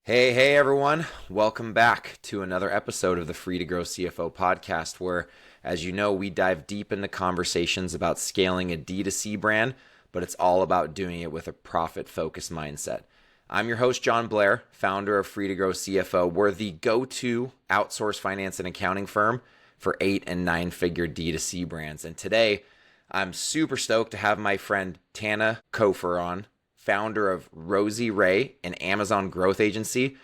Hey everyone. Welcome back to another episode of the Free to Grow CFO podcast where, as you know, we dive deep into conversations about scaling a D2C brand, but it's all about doing it with a profit-focused mindset. I'm your host, John Blair, founder of Free to Grow CFO. We're the go-to outsourced finance and accounting firm for 8- and 9-figure D2C brands. And today, I'm super stoked to have my friend Tana Cofer on, founder of RosieRai, an Amazon growth agency.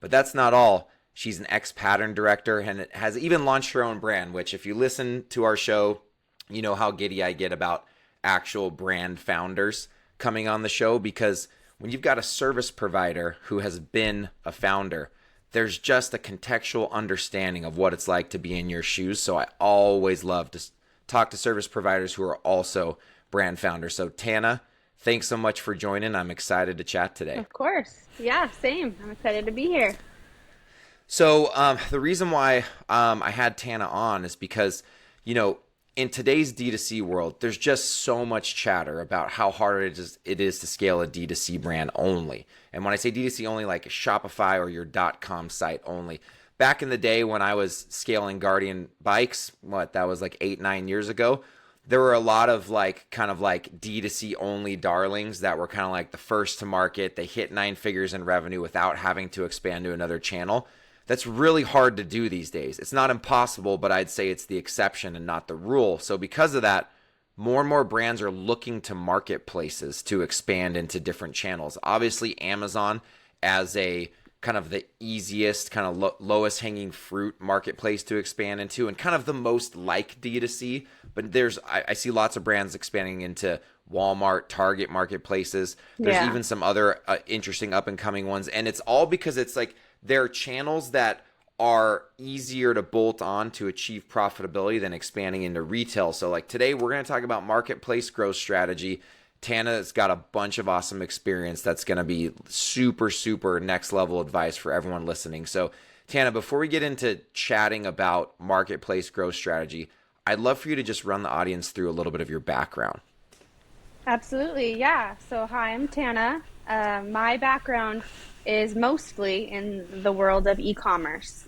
But that's not all. She's an ex-pattern director and has even launched her own brand, which if you listen to our show, you know how giddy I get about actual brand founders coming on the show, because when you've got a service provider who has been a founder, there's just a contextual understanding of what it's like to be in your shoes. So I always love to talk to service providers who are also brand founders. So Tana, thanks so much for joining. I'm excited to chat today. Of course. Yeah, same. I'm excited to be here. So the reason why I had Tana on is because, in today's D2C world, there's just so much chatter about how hard it is to scale a D2C brand only. And when I say D2C only, like Shopify or your .com site only. Back in the day when I was scaling Guardian bikes, that was like 8-9 years ago, there were a lot of kind of D2C only darlings that were kind of like the first to market. They hit 9 figures in revenue without having to expand to another channel. That's really hard to do these days. It's not impossible, but I'd say it's the exception and not the rule. So because of that, more and more brands are looking to marketplaces to expand into different channels. Obviously, Amazon as a kind of the easiest, kind of lowest hanging fruit marketplace to expand into, and kind of the most like D2C. But I see lots of brands expanding into Walmart, Target marketplaces. There's even some other interesting up and coming ones. And it's all because it's like they're channels that are easier to bolt on to achieve profitability than expanding into retail. So like today, we're going to talk about marketplace growth strategy. Tana's got a bunch of awesome experience that's going to be super, super next level advice for everyone listening. So Tana, before we get into chatting about marketplace growth strategy, I'd love for you to just run the audience through a little bit of your background. Absolutely. Yeah. So, hi, I'm Tana. My background is mostly in the world of e-commerce.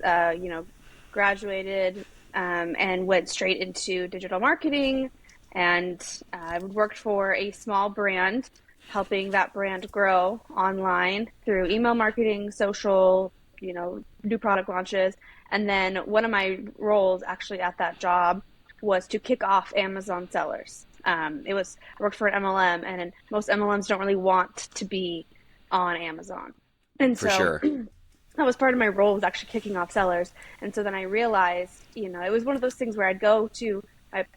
Graduated and went straight into digital marketing, and I worked for a small brand, helping that brand grow online through email marketing, social, new product launches. And then one of my roles actually at that job was to kick off Amazon sellers. I worked for an MLM, and most MLMs don't really want to be on Amazon. And For so sure. that was part of my role, was actually kicking off sellers. And so then I realized, it was one of those things where I'd go to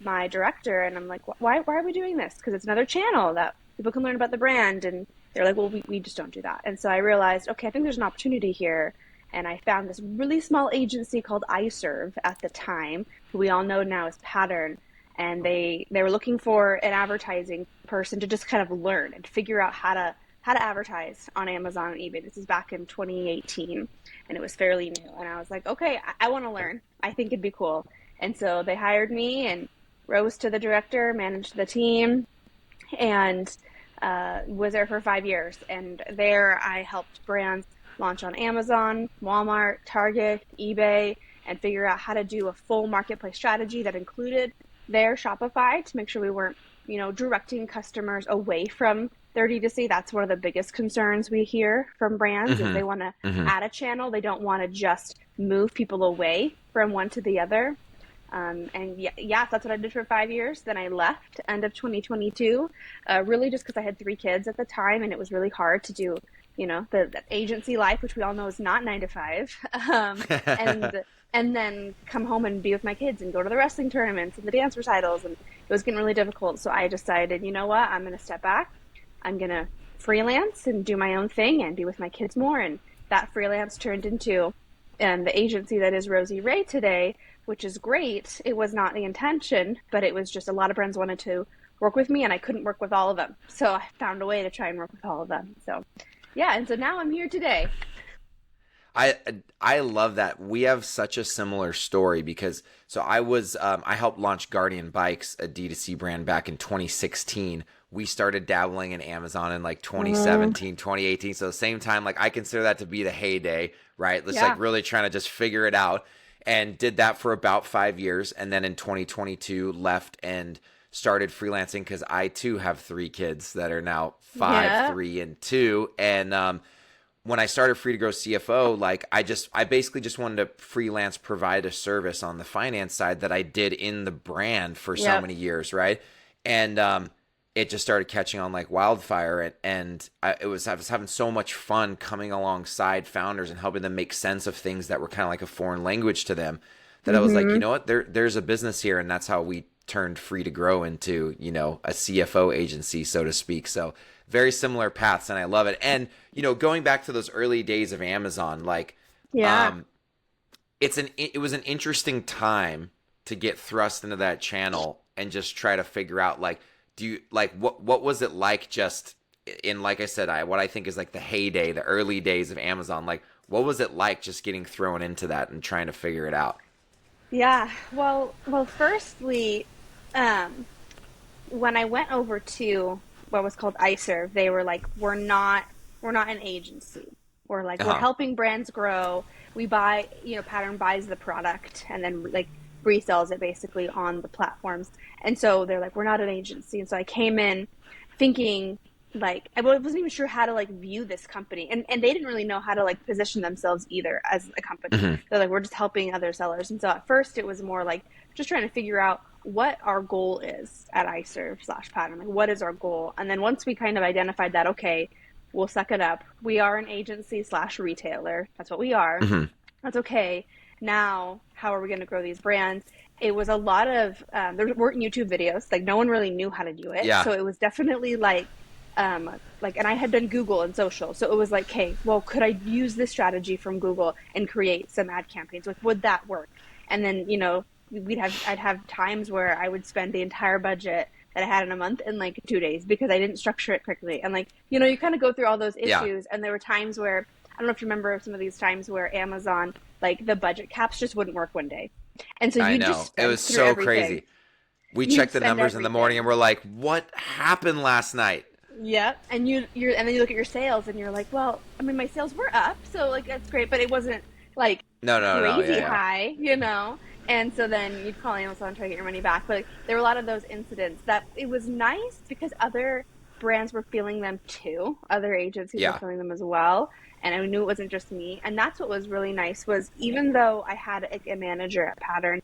my director and I'm like, why are we doing this? Because it's another channel that people can learn about the brand. And they're like, well, we just don't do that. And so I realized, okay, I think there's an opportunity here. And I found this really small agency called iServe at the time, who we all know now as Pattern. And they were looking for an advertising person to just kind of learn and figure out how to advertise on Amazon and eBay. This is back in 2018, and it was fairly new. And I was like, okay, I want to learn. I think it'd be cool. And so they hired me and rose to the director, managed the team, and was there for 5 years. And there I helped brands launch on Amazon, Walmart, Target, eBay, and figure out how to do a full marketplace strategy that included their Shopify to make sure we weren't, directing customers away from their D2C. That's one of the biggest concerns we hear from brands is they want to add a channel. They don't want to just move people away from one to the other. That's what I did for 5 years. Then I left end of 2022, really just because I had 3 kids at the time, and it was really hard to do, the agency life, which we all know is not 9 to 5. And then come home and be with my kids and go to the wrestling tournaments and the dance recitals. And it was getting really difficult. So I decided, you know what, I'm going to step back. I'm going to freelance and do my own thing and be with my kids more. And that freelance turned into the agency that is RosieRai today, which is great. It was not the intention, but it was just a lot of brands wanted to work with me, and I couldn't work with all of them. So I found a way to try and work with all of them. So yeah, and so now I'm here today. I love that. We have such a similar story because I helped launch Guardian Bikes, a D2C brand, back in 2016 we started dabbling in Amazon in like Mm, 2017, 2018. So same time, like I consider that to be the heyday, right? Let's like yeah. really trying to just figure it out, and did that for about 5 years. And then in 2022 left and started freelancing because I too have three kids that are now five, Yeah. 3, and 2. And when I started Free to Grow CFO, like I basically just wanted to freelance provide a service on the finance side that I did in the brand for so Yep. many years, right? And it just started catching on like wildfire, and I was having so much fun coming alongside founders and helping them make sense of things that were kind of like a foreign language to them, that I was like, you Mm-hmm. know what, there's a business here, and that's how we turned Free to Grow into, a CFO agency, so to speak. So very similar paths, and I love it. And going back to those early days of Amazon, like Yeah. um it was an interesting time to get thrust into that channel and just try to figure out, like, do you like what was it like, just in, like I said, what I think is like the heyday, the early days of Amazon. Like, what was it like just getting thrown into that and trying to figure it out? Yeah. Well, firstly, um, when I went over to what was called iServe, they were like, we're not an agency. We're Uh-huh. helping brands grow. We buy, Pattern buys the product and then like resells it basically on the platforms. And so they're like, we're not an agency. And so I came in thinking like I wasn't even sure how to like view this company, and they didn't really know how to like position themselves either as a company. Hmm. They're like, we're just helping other sellers. And so at first it was more like just trying to figure out what our goal is at iServe/Pattern. Like, what is our goal? And then once we kind of identified that, okay, we'll suck it up. We are an agency/retailer. That's what we are. Hmm. That's okay. Now, how are we going to grow these brands? It was a lot of, there weren't YouTube videos. Like, no one really knew how to do it. Yeah. So it was definitely and I had done Google and social. So it was like, okay, well, could I use this strategy from Google and create some ad campaigns? Like, would that work? And then, I'd have times where I would spend the entire budget that I had in a month in like 2 days because I didn't structure it quickly. And like, you kind of go through all those Yeah. issues. And there were times where, I don't know if you remember some of these times where Amazon, like the budget caps just wouldn't work one day. And so I you'd just know. It spend was through so everything. crazy. We You'd checked the spend numbers in the morning and everything. we're like, what happened last night? Yep. And and then you look at your sales and you're like, well, I mean, my sales were up, so like that's great, but it wasn't like No, no, no. Yeah, crazy yeah. high. And so then you'd call Amazon and try to get your money back. But like, there were a lot of those incidents that it was nice because other brands were feeling them too. Other agencies were Yeah. feeling them as well. And I knew it wasn't just me. And that's what was really nice was even though I had a manager at Pattern,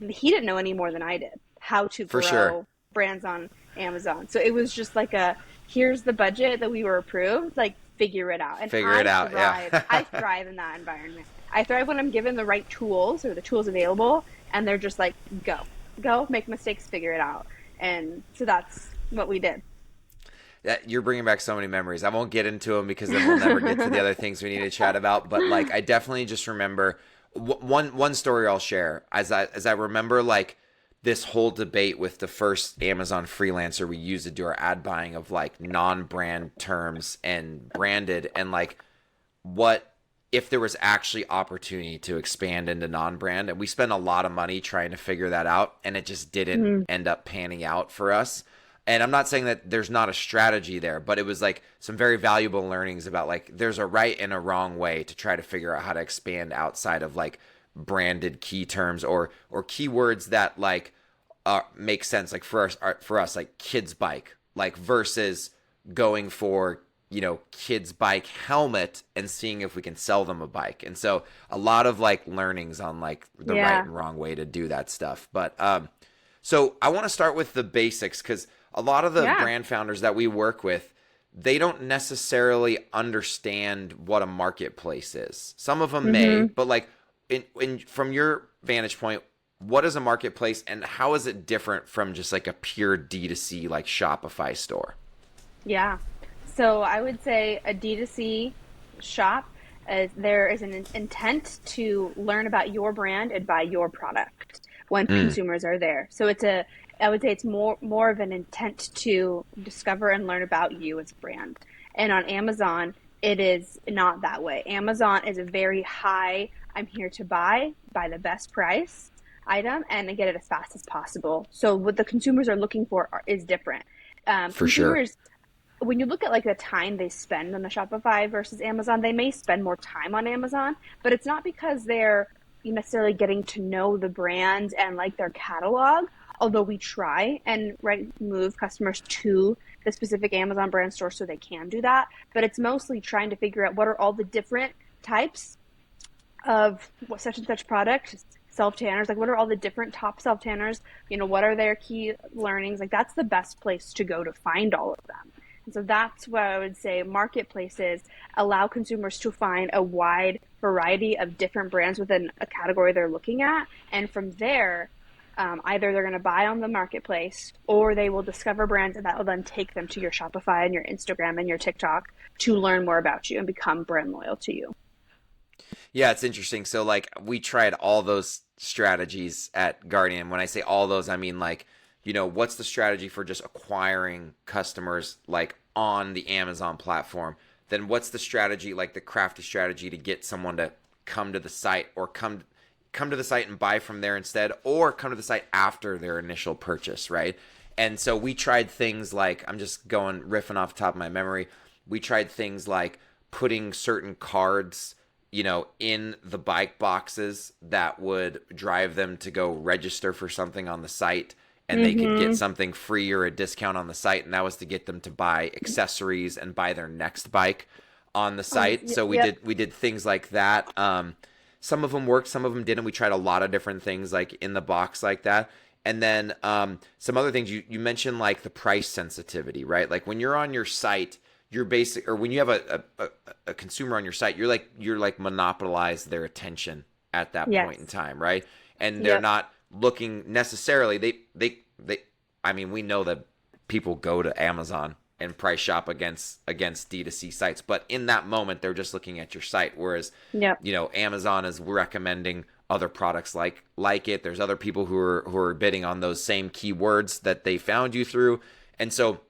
he didn't know any more than I did how to For sure. grow brands on Amazon. So it was just like here's the budget that we were approved, like figure it out. And Figure it out. I Yeah. thrive in that environment. I thrive when I'm given the right tools or the tools available and they're just like, go, make mistakes, figure it out. And so that's what we did. You're bringing back so many memories. I won't get into them because then we'll never get to the other things we need to chat about. But like, I definitely just remember one story I'll share as I remember, like, this whole debate with the first Amazon freelancer we used to do our ad buying of like non-brand terms and branded, and like what if there was actually opportunity to expand into non-brand. And we spent a lot of money trying to figure that out, and it just didn't Mm, end up panning out for us. And I'm not saying that there's not a strategy there, but it was like some very valuable learnings about like there's a right and a wrong way to try to figure out how to expand outside of like branded key terms or keywords that like make sense, like for us like kids bike, like versus going for kids bike helmet and seeing if we can sell them a bike. And so a lot of like learnings on like the right yeah. and wrong way to do that stuff. But so I want to start with the basics, because a lot of the Yeah. brand founders that we work with, they don't necessarily understand what a marketplace is. Some of them may, Hmm. but like from your vantage point, what is a marketplace and how is it different from just like a pure D2C like Shopify store? Yeah. So I would say a D2C shop, there is an intent to learn about your brand and buy your product when Mm, consumers are there. So I would say it's more of an intent to discover and learn about you as a brand. And on Amazon, it is not that way. Amazon is a very high, I'm here to buy the best price item and get it as fast as possible. So what the consumers are looking for is different. For sure. Consumers, when you look at like the time they spend on the Shopify versus Amazon, they may spend more time on Amazon, but it's not because they're necessarily getting to know the brand and like their catalog. Although we try and move customers to the specific Amazon brand store so they can do that, but it's mostly trying to figure out what are all the different types of what such and such product, self tanners, like what are all the different top self tanners, what are their key learnings, like that's the best place to go to find all of them. And so that's what I would say marketplaces allow consumers to find a wide variety of different brands within a category they're looking at, and from there either they're going to buy on the marketplace or they will discover brands and that will then take them to your Shopify and your Instagram and your TikTok to learn more about you and become brand loyal to you. Yeah, it's interesting. So like we tried all those strategies at Guardian. When I say all those, I mean like, what's the strategy for just acquiring customers like on the Amazon platform? Then what's the strategy, like the crafty strategy to get someone to come to the site or come to the site and buy from there instead, or come to the site after their initial purchase, right? And so we tried things like, I'm just going riffing off the top of my memory. We tried things like putting certain cards in the bike boxes that would drive them to go register for something on the site, and they could get something free or a discount on the site, and that was to get them to buy accessories and buy their next bike on the site. So Yep. we did things like that. Some of them worked, some of them didn't. We tried a lot of different things like in the box like that. And then some other things you mentioned, like the price sensitivity, right? Like when you're on your site, you're basic, or when you have a consumer on your site, you're like monopolize their attention at that Yes. point in time, right? And they're Yep. not looking necessarily. They. I mean, we know that people go to Amazon and price shop against D2C sites, but in that moment, they're just looking at your site. Whereas, Yep. Amazon is recommending other products like it. There's other people who are bidding on those same keywords that they found you through, and so.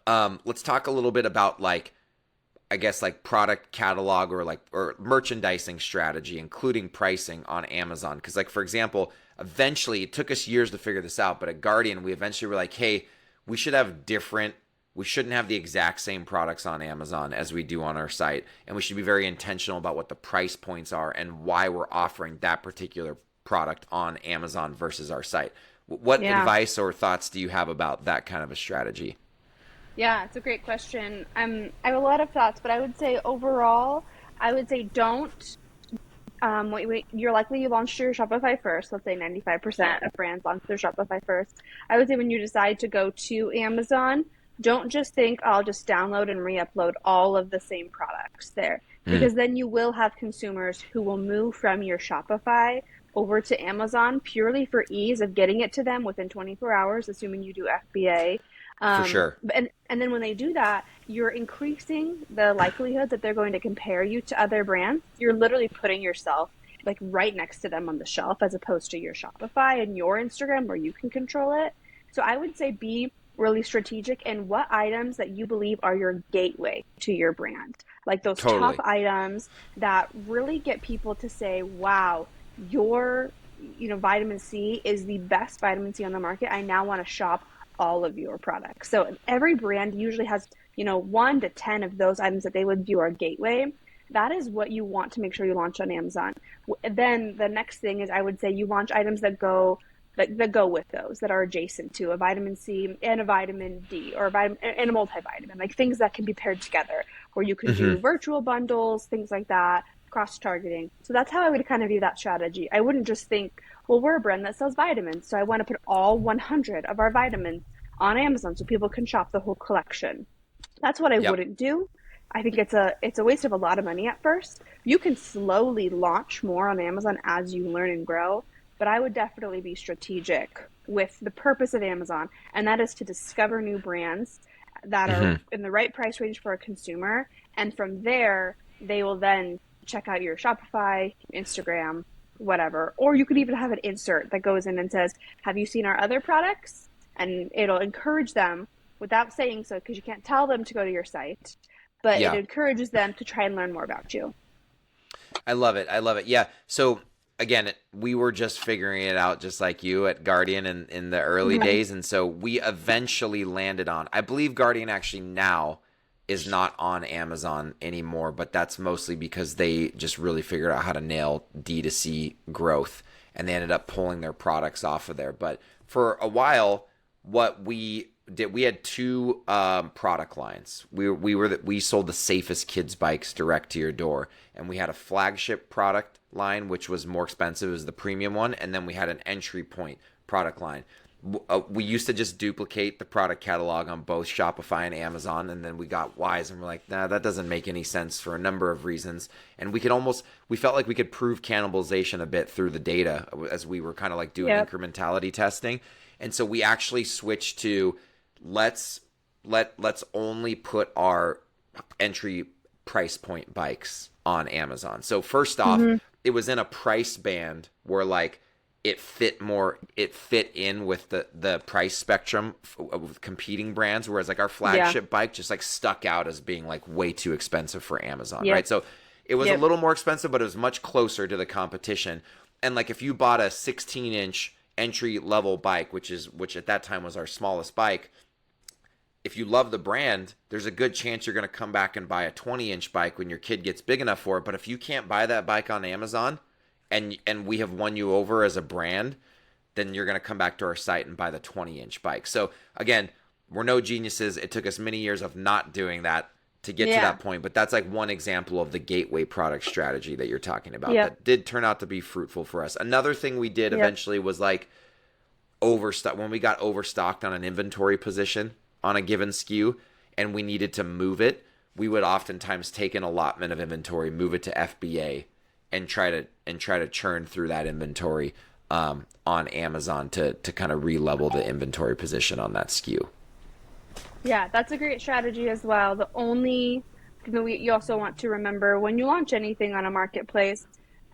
Let's talk a little bit about I guess like product catalog or merchandising strategy, including pricing on Amazon. Because like for example, eventually it took us years to figure this out, but at Guardian we eventually were like, hey, we should have different. We shouldn't have the exact same products on Amazon as we do on our site, and we should be very intentional about what the price points are and why we're offering that particular product on Amazon versus our site. What Yeah. advice or thoughts do you have about that kind of a strategy? Yeah, it's a great question. I have a lot of thoughts, but I would say overall, I would say don't. You're likely you launched your Shopify first. Let's say 95% of brands launch their Shopify first. I would say when you decide to go to Amazon, don't just think I'll just download and re-upload all of the same products there, Mm, because then you will have consumers who will move from your Shopify over to Amazon purely for ease of getting it to them within 24 hours, assuming you do FBA. for sure. And then when they do that, you're increasing the likelihood that they're going to compare you to other brands. You're literally putting yourself like right next to them on the shelf as opposed to your Shopify and your Instagram where you can control it. So I would say be really strategic in what items that you believe are your gateway to your brand. Like those top Totally. items that really get people to say, wow, your vitamin C is the best vitamin C on the market. I now want to shop all of your products. So every brand usually has, 1 to 10 of those items that they would view our gateway. That is what you want to make sure you launch on Amazon. Then the next thing is I would say you launch items that go with those, that are adjacent to a vitamin C and a vitamin D, or a vitamin and a multivitamin, like things that can be paired together, where you can do Hmm. virtual bundles, things like that, cross targeting. So that's how I would kind of view that strategy. I wouldn't just think, well, we're a brand that sells vitamins, so I want to put all 100 of our vitamins on Amazon so people can shop the whole collection. That's what I Yep. wouldn't do. I think it's a waste of a lot of money at first. You can slowly launch more on Amazon as you learn and grow, but I would definitely be strategic with the purpose of Amazon, and that is to discover new brands that are Hmm. in the right price range for a consumer, and from there they will then check out your Shopify, Instagram, whatever. Or you could even have an insert that goes in and says, "Have you seen our other products?" And it'll encourage them without saying so, because you can't tell them to go to your site, but it Yeah. encourages them to try and learn more about you. I love it. I love it. Yeah. So again, we were just figuring it out just like you at Guardian in the early Hmm. days. And so we eventually landed on, I believe Guardian actually now is not on Amazon anymore, but that's mostly because they just really figured out how to nail D2C growth and they ended up pulling their products off of there. But for a while, what we did, we had two product lines. We sold the safest kids bikes direct to your door, and we had a flagship product line which was more expensive, as the premium one, and then we had an entry point product line. We used to just duplicate the product catalog on both Shopify and Amazon, and then we got wise and we're like, nah, that doesn't make any sense for a number of reasons. And we felt like we could prove cannibalization a bit through the data as we were kind of like doing Yep. incrementality testing. And so we actually switched to let's let's only put our entry price point bikes on Amazon. So first off, Hmm. it was in a price band where like it fit in with the price spectrum of competing brands, whereas like our Yeah. flagship bike just like stuck out as being like way too expensive for Amazon, Yep. right? So it was a Yep. little more expensive, but it was much closer to the competition. And like if you bought a 16-inch entry level bike, which at that time was our smallest bike, if you love the brand, there's a good chance you're going to come back and buy a 20-inch bike when your kid gets big enough for it. But if you can't buy that bike on Amazon, and we have won you over as a brand, then you're going to come back to our site and buy the 20-inch bike. So again, we're no geniuses. It took us many years of not doing that to get to Yeah. that point, but that's like one example of the gateway product strategy that you're talking about Yep. that did turn out to be fruitful for us. Another thing we did Yep. eventually was like overstock when we got overstocked on an inventory position on a given SKU and we needed to move it, we would oftentimes take an allotment of inventory, move it to FBA, and try to churn through that inventory on Amazon to kind of re-level the inventory position on that SKU. Yeah, that's a great strategy as well. The only thing that you also want to remember when you launch anything on a marketplace,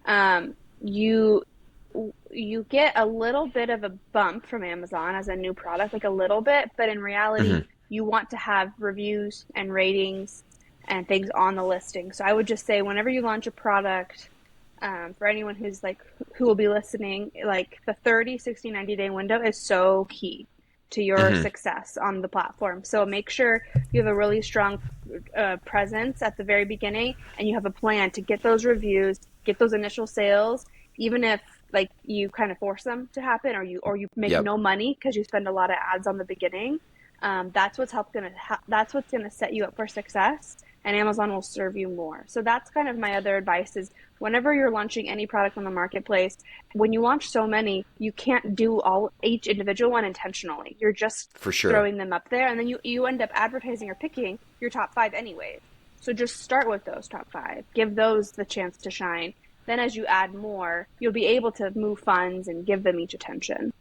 um, you you get a little bit of a bump from Amazon as a new product, like a little bit, but in reality, Mm-hmm. you want to have reviews and ratings and things on the listing. So I would just say whenever you launch a product, for anyone who's like who will be listening, like the 30, 60, 90-day window is so key to your Mm-hmm. success on the platform. So make sure you have a really strong presence at the very beginning and you have a plan to get those reviews, get those initial sales, even if like you kind of force them to happen or you make Yep. no money because you spend a lot of ads on the beginning. That's that's what's gonna set you up for success, and Amazon will serve you more. So that's kind of my other advice is whenever you're launching any product on the marketplace, when you launch so many, you can't do all each individual one intentionally. You're just For sure. throwing them up there, and then you end up advertising or picking your top five anyways. So just start with those top five. Give those the chance to shine. Then as you add more, you'll be able to move funds and give them each attention.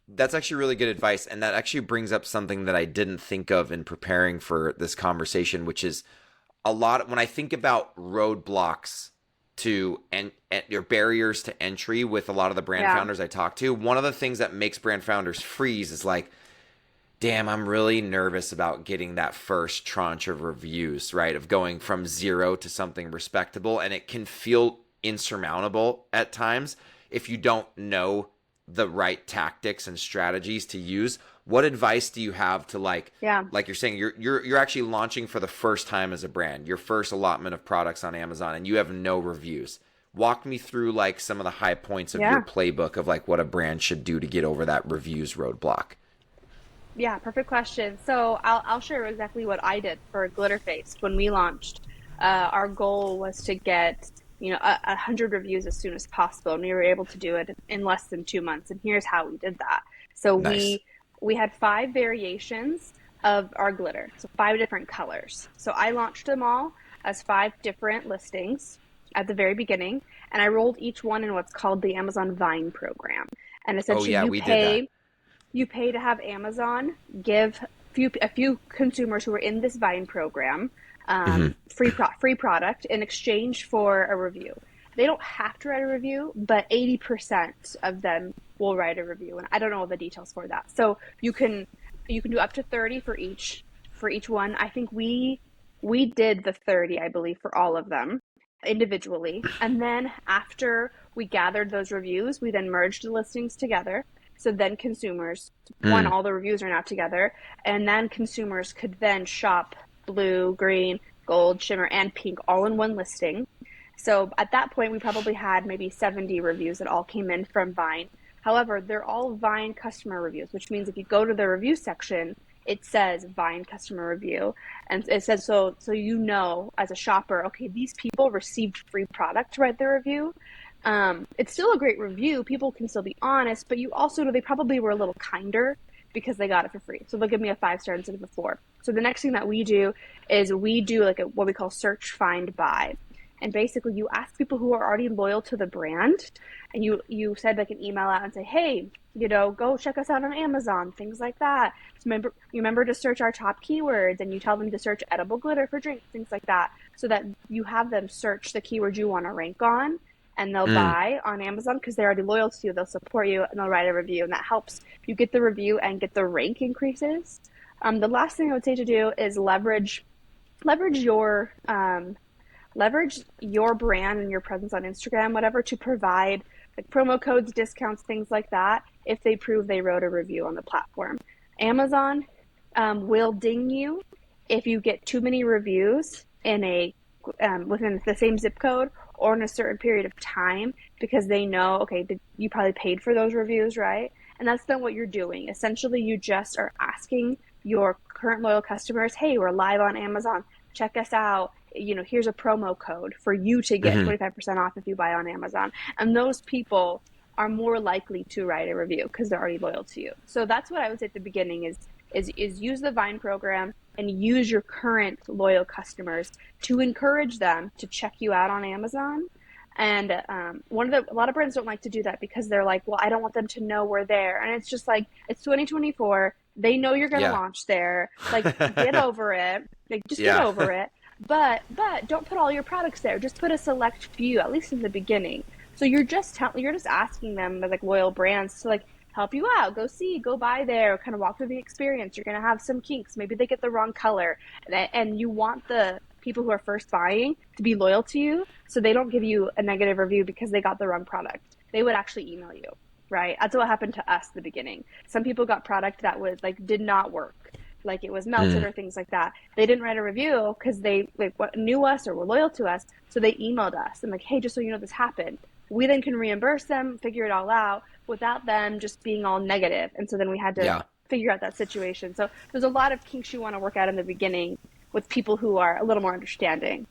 That's actually really good advice. And that actually brings up something that I didn't think of in preparing for this conversation, which is a lot when I think about roadblocks and your barriers to entry with a lot of the brand Yeah. founders I talk to, one of the things that makes brand founders freeze is like, damn, I'm really nervous about getting that first tranche of reviews, right? Of going from zero to something respectable. And it can feel insurmountable at times if you don't know the right tactics and strategies to use. What advice do you have to Yeah. like you're saying, you're actually launching for the first time as a brand, your first allotment of products on Amazon, and you have no reviews. Walk me through like some of the high points of your Yeah. playbook of like what a brand should do to get over that reviews roadblock. Yeah, perfect question. So I'll share exactly what I did for Glitterface when we launched. Our goal was to get 100 reviews as soon as possible, and we were able to do it in less than 2 months. And here's how we did that. So Nice. we had five variations of our glitter, so five different colors. So I launched them all as five different listings at the very beginning, and I rolled each one in what's called the Amazon Vine program. And Oh essentially, yeah, we did that. you pay to have Amazon give a few consumers who are in this Vine program Hmm. free product in exchange for a review. They don't have to write a review, but 80% of them will write a review, and I don't know all the details for that. So you can do up to 30 for each one. I think we did the 30, I believe, for all of them individually, and then after we gathered those reviews. We then merged the listings together. So then consumers, one, Mm. all the reviews are now together, and then consumers could then shop blue, green, gold, shimmer, and pink all in one listing. So at that point, we probably had maybe 70 reviews that all came in from Vine. However, they're all Vine customer reviews, which means if you go to the review section, it says Vine customer review. And it says, so you know, as a shopper, okay, these people received free product to write their review. It's still a great review. People can still be honest, but you also know they probably were a little kinder because they got it for free. So they'll give me a 5-star instead of a 4. So the next thing that we do is we do like what we call search, find, buy. And basically you ask people who are already loyal to the brand, and you send like an email out and say, hey, go check us out on Amazon, things like that. So remember to search our top keywords, and you tell them to search edible glitter for drinks, things like that, so that you have them search the keywords you want to rank on, and they'll Mm. buy on Amazon because they're already loyal to you. They'll support you, and they'll write a review, and that helps you get the review and get the rank increases. The last thing I would say to do is leverage your brand and your presence on Instagram, whatever, to provide like promo codes, discounts, things like that, if they prove they wrote a review on the platform. Amazon will ding you if you get too many reviews in a within the same zip code or in a certain period of time, because they know, okay, you probably paid for those reviews, right? And that's then what you're doing. Essentially, you just are asking your current loyal customers, hey, we're live on Amazon. Check us out. Here's a promo code for you to get Hmm. 25% off if you buy on Amazon. And those people are more likely to write a review because they're already loyal to you. So that's what I would say at the beginning is use the Vine program and use your current loyal customers to encourage them to check you out on Amazon. And a lot of brands don't like to do that because they're like, well, I don't want them to know we're there. And it's just like, it's 2024. They know you're going to Yeah. launch there. Like, get over it. Like, just get Yeah. over it. But don't put all your products there. Just put a select few, at least in the beginning. So you're just asking them as like loyal brands to like help you out. Go buy there, kind of walk through the experience. You're gonna have some kinks. Maybe they get the wrong color, and you want the people who are first buying to be loyal to you, so they don't give you a negative review because they got the wrong product. They would actually email you, right? That's what happened to us at the beginning. Some people got product that was like did not work, like it was melted Mm. or things like that. They didn't write a review because they like knew us or were loyal to us, so they emailed us and like, hey, just so you know, this happened. We then can reimburse them, figure it all out without them just being all negative. And so then we had to Yeah. figure out that situation. So there's a lot of kinks you want to work out in the beginning with people who are a little more understanding.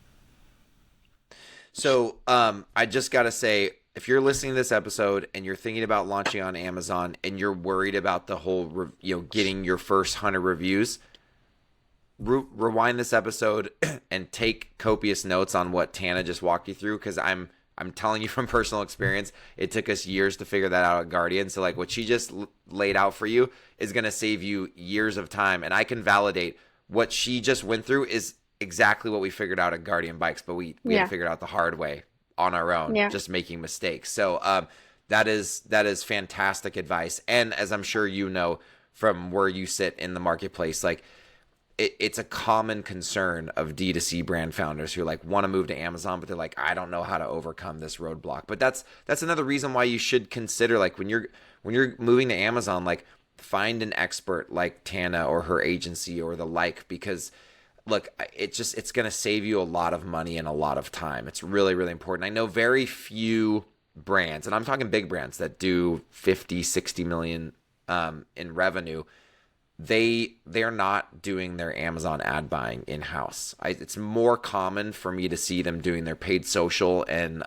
So, I just got to say, if you're listening to this episode and you're thinking about launching on Amazon and you're worried about the whole, getting your first 100 reviews, rewind this episode and take copious notes on what Tana just walked you through, because I'm telling you from personal experience, it took us years to figure that out at Guardian. So like what she just laid out for you is going to save you years of time, and I can validate what she just went through is exactly what we figured out at Guardian Bikes, but we had to Yeah. figure it out the hard way on our own, Yeah. just making mistakes. So that is fantastic advice, and as I'm sure you know from where you sit in the marketplace, like it's a common concern of D2C brand founders who like want to move to Amazon, but they're like, I don't know how to overcome this roadblock. But that's another reason why you should consider, like, when you're moving to Amazon, like, find an expert like Tana or her agency or the like, because look, it's going to save you a lot of money and a lot of time. It's really, really important. I know very few brands, and I'm talking big brands that do 50, 60 million in revenue. They're not doing their Amazon ad buying in-house. It's more common for me to see them doing their paid social and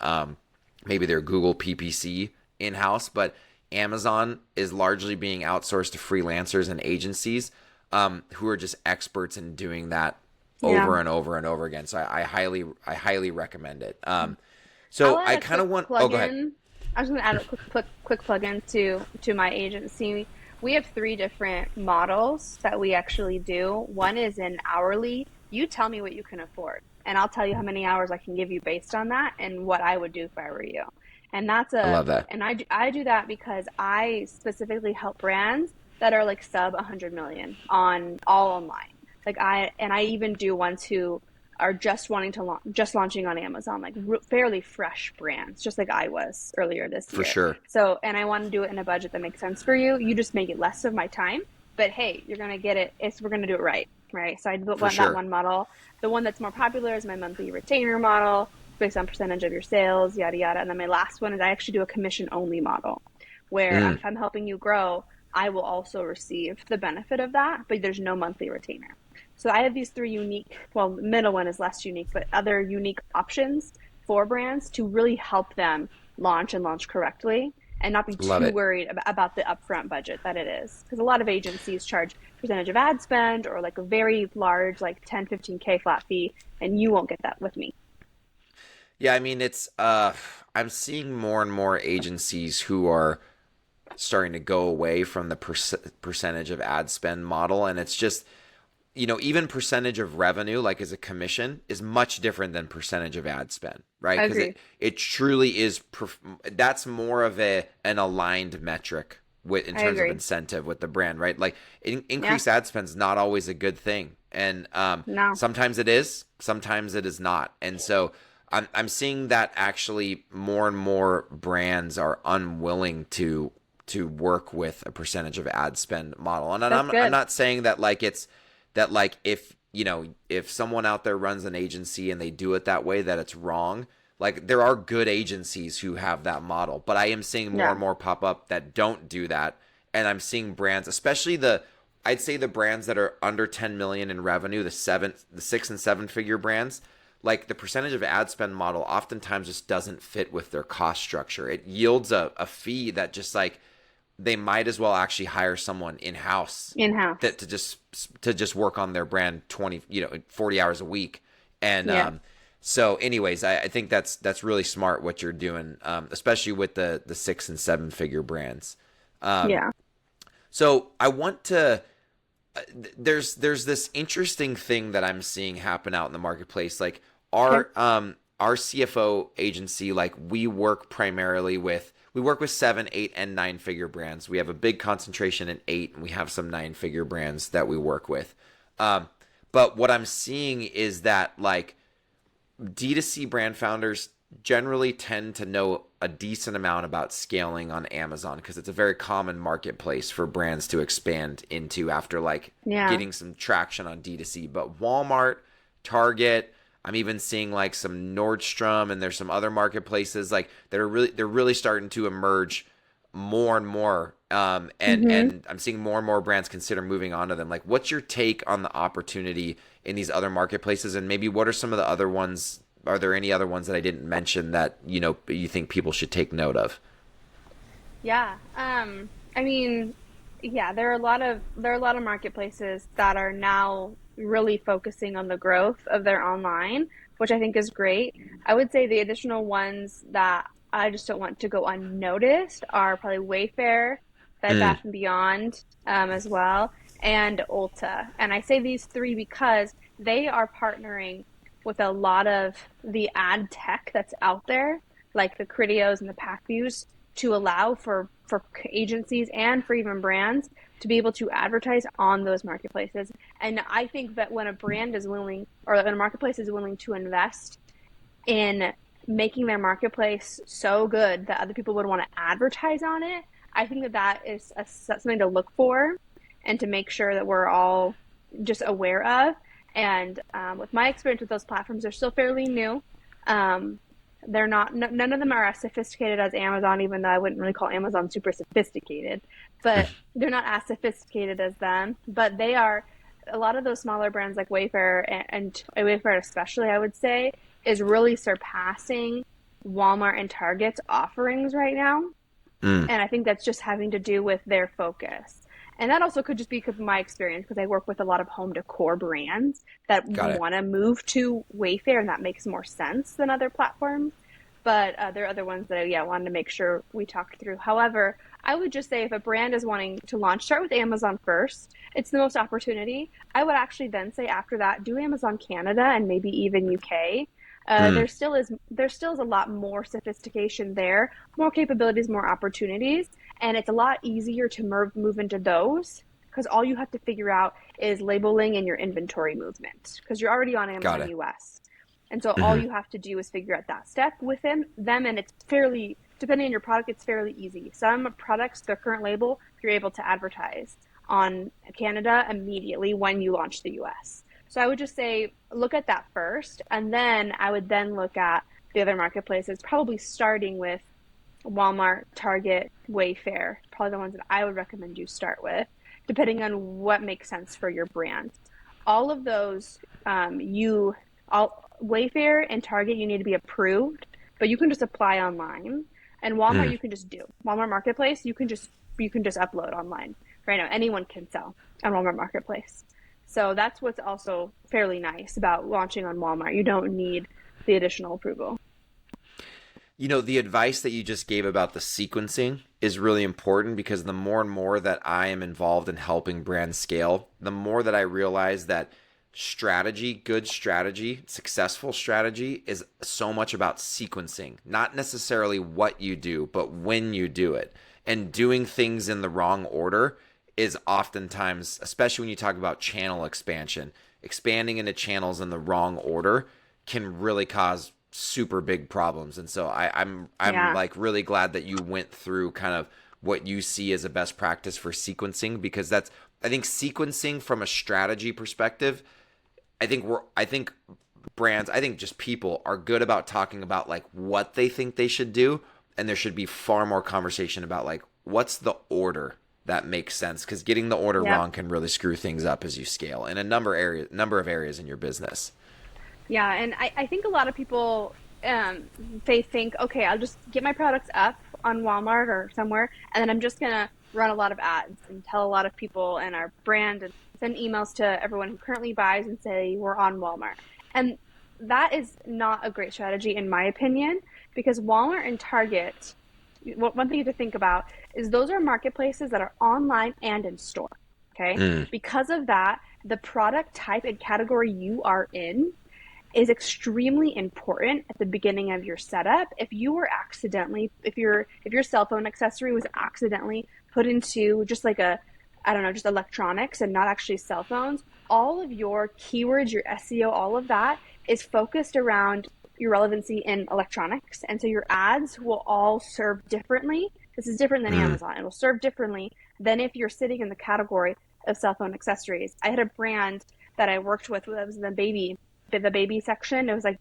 maybe their Google PPC in-house, but Amazon is largely being outsourced to freelancers and agencies who are just experts in doing that Yeah. over and over and over again. So I highly recommend it. I'll So add I a kind of quick want. Oh, go ahead. plug-in. I was going to add a quick plug-in to my agency. We have 3 different models that we actually do. One is an hourly. You tell me what you can afford, and I'll tell you how many hours I can give you based on that and what I would do if I were you. And I love that. I do that because I specifically help brands that are like sub 100 million on all online. I even do ones who are just wanting to just launching on Amazon, like fairly fresh brands, just like I was earlier this For year. sure. So, and I want to do it in a budget that makes sense for you. You just make it less of my time, but hey, you're gonna get it. We're gonna do it right, right? So I For want that sure. one model. The one that's more popular is my monthly retainer model, based on percentage of your sales, yada yada. And then my last one is I actually do a commission only model, where Mm, if I'm helping you grow, I will also receive the benefit of that, but there's no monthly retainer. So I have these three unique, well, the middle one is less unique, but other unique options for brands to really help them launch and launch correctly and not be love too it. worried about the upfront budget that it is. Because a lot of agencies charge percentage of ad spend or like a very large, like 10, 15K flat fee, and you won't get that with me. Yeah, I mean it's I'm seeing more and more agencies who are starting to go away from the percentage of ad spend model, and it's just, even percentage of revenue, like as a commission, is much different than percentage of ad spend, right? I Because agree. it truly is. That's more of an aligned metric with in I terms of agree. incentive with the brand, right? Like Yeah. increased ad spend is not always a good thing, and No. sometimes it is, sometimes it is not, and so. I'm seeing that actually more and more brands are unwilling to work with a percentage of ad spend model. And That's I'm good. not saying that like it's that like if someone out there runs an agency and they do it that way that it's wrong. Like there are good agencies who have that model, but I am seeing more Yeah. and more pop up that don't do that, and I'm seeing brands, especially the I'd say the brands that are under 10 million in revenue, the 6 and 7 figure brands, like the percentage of ad spend model oftentimes just doesn't fit with their cost structure. It yields a fee that just like they might as well actually hire someone in house In house. that to just work on their brand 20 40 hours a week. And Yeah. so anyways, I think that's really smart what you're doing, especially with the 6 and 7 figure brands. Yeah. So I want to there's this interesting thing that I'm seeing happen out in the marketplace. Like Okay. our CFO agency, like we work with 7, 8, and 9 figure brands. We have a big concentration in 8, and we have some 9 figure brands that we work with. But what I'm seeing is that like D2C brand founders generally tend to know a decent amount about scaling on Amazon because it's a very common marketplace for brands to expand into after like Yeah. getting some traction on D2C. But Walmart, Target, I'm even seeing like some Nordstrom, and there's some other marketplaces like they're really starting to emerge more and more. Mm-hmm. And I'm seeing more and more brands consider moving on to them. Like, what's your take on the opportunity in these other marketplaces, and maybe what are some of the other ones? Are there any other ones that I didn't mention that you think people should take note of? Yeah. I mean, yeah, there are a lot of marketplaces that are now really focusing on the growth of their online, which I think is great. I would say the additional ones that I just don't want to go unnoticed are probably Wayfair, Bed Mm, Bath and Beyond, as well, and Ulta. And I say these three because they are partnering with a lot of the ad tech that's out there, like the Criteos and the PackViews, to allow for agencies and for even brands to be able to advertise on those marketplaces. And I think that when a brand is willing, or when a marketplace is willing to invest in making their marketplace so good that other people would want to advertise on it, I think that that is something to look for and to make sure that we're all just aware of. And with my experience with those platforms, they're still fairly new. Um, they're not, none of them are as sophisticated as Amazon, even though I wouldn't really call Amazon super sophisticated, but they're not as sophisticated as them. But they are, a lot of those smaller brands like Wayfair and Wayfair especially, I would say, is really surpassing Walmart and Target's offerings right now. mm, And I think that's just having to do with their focus. And that also could just be because of my experience, because I work with a lot of home decor brands that got it. want to move to Wayfair, and that makes more sense than other platforms. But there are other ones that I wanted to make sure we talked through. However, I would just say if a brand is wanting to launch, start with Amazon first. It's the most opportunity. I would actually then say after that, do Amazon Canada and maybe even UK. Mm, There still is a lot more sophistication there, more capabilities, more opportunities, and it's a lot easier to move into those because all you have to figure out is labeling and your inventory movement because you're already on Got Amazon it. US. And so all Hmm. you have to do is figure out that step within them. And it's fairly, depending on your product, it's fairly easy. Some products, their current label, you're able to advertise on Canada immediately when you launch the US. So I would just say, look at that first. And then I would then look at the other marketplaces, probably starting with Walmart, Target, Wayfair, probably the ones that I would recommend you start with, depending on what makes sense for your brand. All of those, all Wayfair and Target, you need to be approved, but you can just apply online. And Walmart, Mm. you can just do. Walmart Marketplace, you can just upload online. Right now, anyone can sell on Walmart Marketplace. So that's what's also fairly nice about launching on Walmart. You don't need the additional approval. The advice that you just gave about the sequencing is really important because the more and more that I am involved in helping brands scale, the more that I realize that strategy, good strategy, successful strategy is so much about sequencing, not necessarily what you do, but when you do it. And doing things in the wrong order is oftentimes, especially when you talk about channel expansion, expanding into channels in the wrong order can really cause super big problems. And so I'm Yeah. like really glad that you went through kind of what you see as a best practice for sequencing, because that's, I think sequencing from a strategy perspective, I think brands, I think just people are good about talking about like what they think they should do, and there should be far more conversation about like what's the order that makes sense, because getting the order Yep. wrong can really screw things up as you scale in a number of areas in your business. Yeah, and I think a lot of people they think, okay, I'll just get my products up on Walmart or somewhere, and then I'm just gonna run a lot of ads and tell a lot of people and our brand and send emails to everyone who currently buys and say we're on Walmart. And that is not a great strategy in my opinion, because Walmart and Target, one thing you have to think about is those are marketplaces that are online and in store. Okay, Mm, because of that, the product type and category you are in is extremely important at the beginning of your setup. If you were accidentally, if your cell phone accessory was accidentally put into just like a, I don't know, just electronics and not actually cell phones, all of your keywords, your SEO, all of that is focused around your relevancy in electronics. And so your ads will all serve differently. This is different than mm, Amazon. It will serve differently than if you're sitting in the category of cell phone accessories. I had a brand that I worked with that was in the baby section. It was like,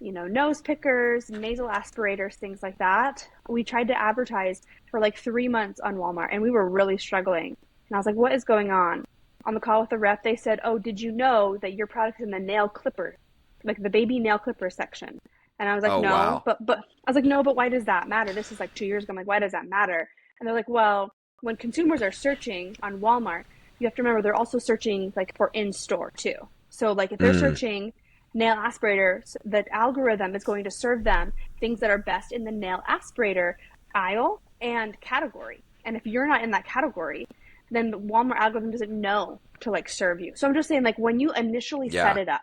nose pickers, nasal aspirators, things like that. We tried to advertise for like 3 months on Walmart and we were really struggling. And I was like, what is going on? On the call with the rep, they said, oh, did you know that your product is in the nail clipper, like the baby nail clipper section? And I was like, oh no, wow. but I was like, no, but why does that matter? This is like 2 years ago. I'm like, why does that matter? And they're like, well, when consumers are searching on Walmart, you have to remember they're also searching like for in store too. So like if they're Mm, searching nail aspirators, the algorithm is going to serve them things that are best in the nail aspirator aisle and category. And if you're not in that category, then the Walmart algorithm doesn't know to like serve you. So I'm just saying, like, when you initially set yeah. it up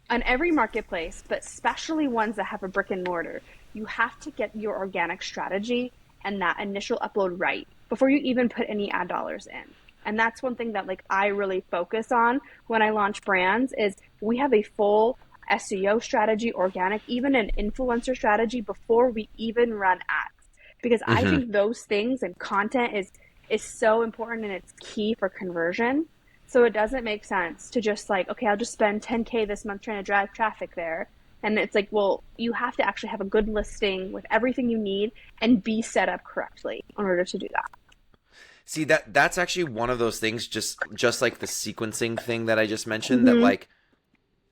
on every marketplace, but especially ones that have a brick and mortar, you have to get your organic strategy and that initial upload right before you even put any ad dollars in. And that's one thing that like I really focus on when I launch brands is we have a full SEO strategy, organic, even an influencer strategy before we even run ads. Because I Hmm. think those things and content is so important and it's key for conversion. So it doesn't make sense to just like, okay, I'll just spend 10K this month trying to drive traffic there. And it's like, well, you have to actually have a good listing with everything you need and be set up correctly in order to do that. See, that's actually one of those things, just like the sequencing thing that I just mentioned, that Mm-hmm. like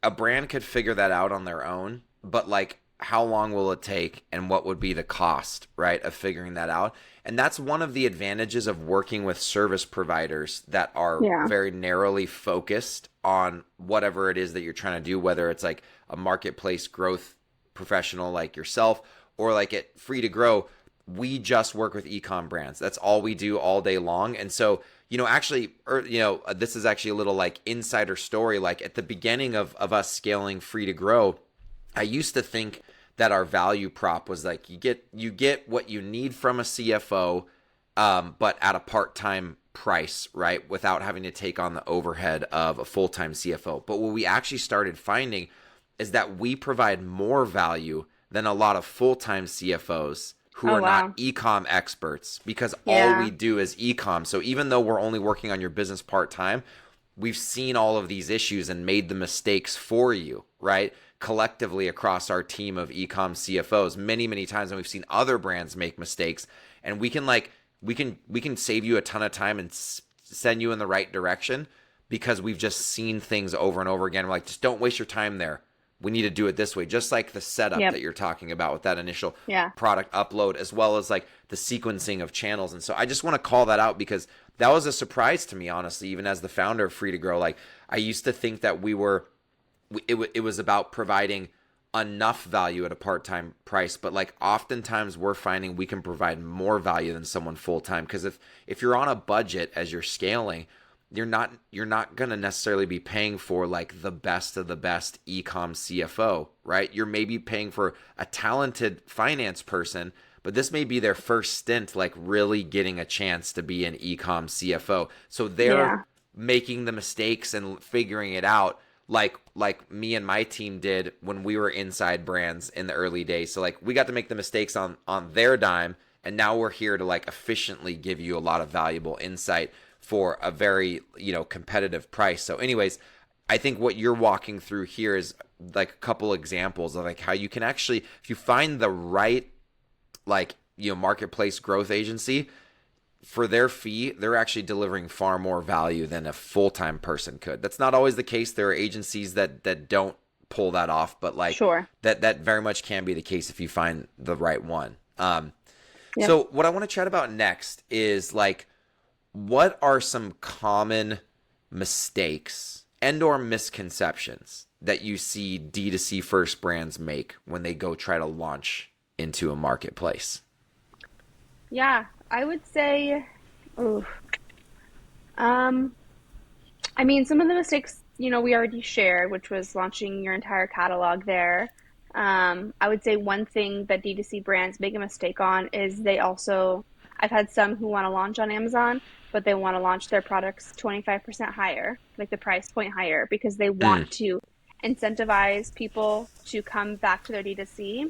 a brand could figure that out on their own, but like how long will it take and what would be the cost, right, of figuring that out? And that's one of the advantages of working with service providers that are Yeah. very narrowly focused on whatever it is that you're trying to do, whether it's like a marketplace growth professional like yourself or like at Free to Grow. We just work with ecom brands. That's all we do all day long. And so, actually, this is actually a little like insider story. Like at the beginning of us scaling Free to Grow, I used to think that our value prop was like you get what you need from a CFO but at a part-time price, right? Without having to take on the overhead of a full-time CFO. But what we actually started finding is that we provide more value than a lot of full-time CFOs who Oh, are not wow. e-com experts, because all we Yeah. do is e-com. So even though we're only working on your business part-time, we've seen all of these issues and made the mistakes for you, right? Collectively across our team of e-com CFOs many, many times, and we've seen other brands make mistakes, and we can save you a ton of time and send you in the right direction because we've just seen things over and over again. We're like, just don't waste your time there. We need to do it this way, just like the setup Yep. that you're talking about with that initial Yeah. product upload, as well as like the sequencing of channels. And so I just want to call that out because that was a surprise to me, honestly, even as the founder of Free to Grow. Like, I used to think that it was about providing enough value at a part-time price, but like oftentimes we're finding we can provide more value than someone full-time, because if you're on a budget as you're scaling, you're not going to necessarily be paying for like the best of the best ecom CFO, right? You're maybe paying for a talented finance person, but this may be their first stint like really getting a chance to be an ecom CFO. So they're Yeah. making the mistakes and figuring it out like me and my team did when we were inside brands in the early days. So like we got to make the mistakes on their dime, and now we're here to like efficiently give you a lot of valuable insight for a very, competitive price. So anyways, I think what you're walking through here is like a couple examples of like how you can actually, if you find the right like, marketplace growth agency, for their fee, they're actually delivering far more value than a full-time person could. That's not always the case. There are agencies that don't pull that off, but like Sure. that very much can be the case if you find the right one. Yep. So what I want to chat about next is like, what are some common mistakes and or misconceptions that you see D2C first brands make when they go try to launch into a marketplace? Yeah. I would say, ooh, um, I mean, some of the mistakes, we already shared, which was launching your entire catalog there. I would say one thing that D2C brands make a mistake on is I've had some who want to launch on Amazon, but they want to launch their products 25% higher, like the price point higher, because they Mm, want to incentivize people to come back to their D2C.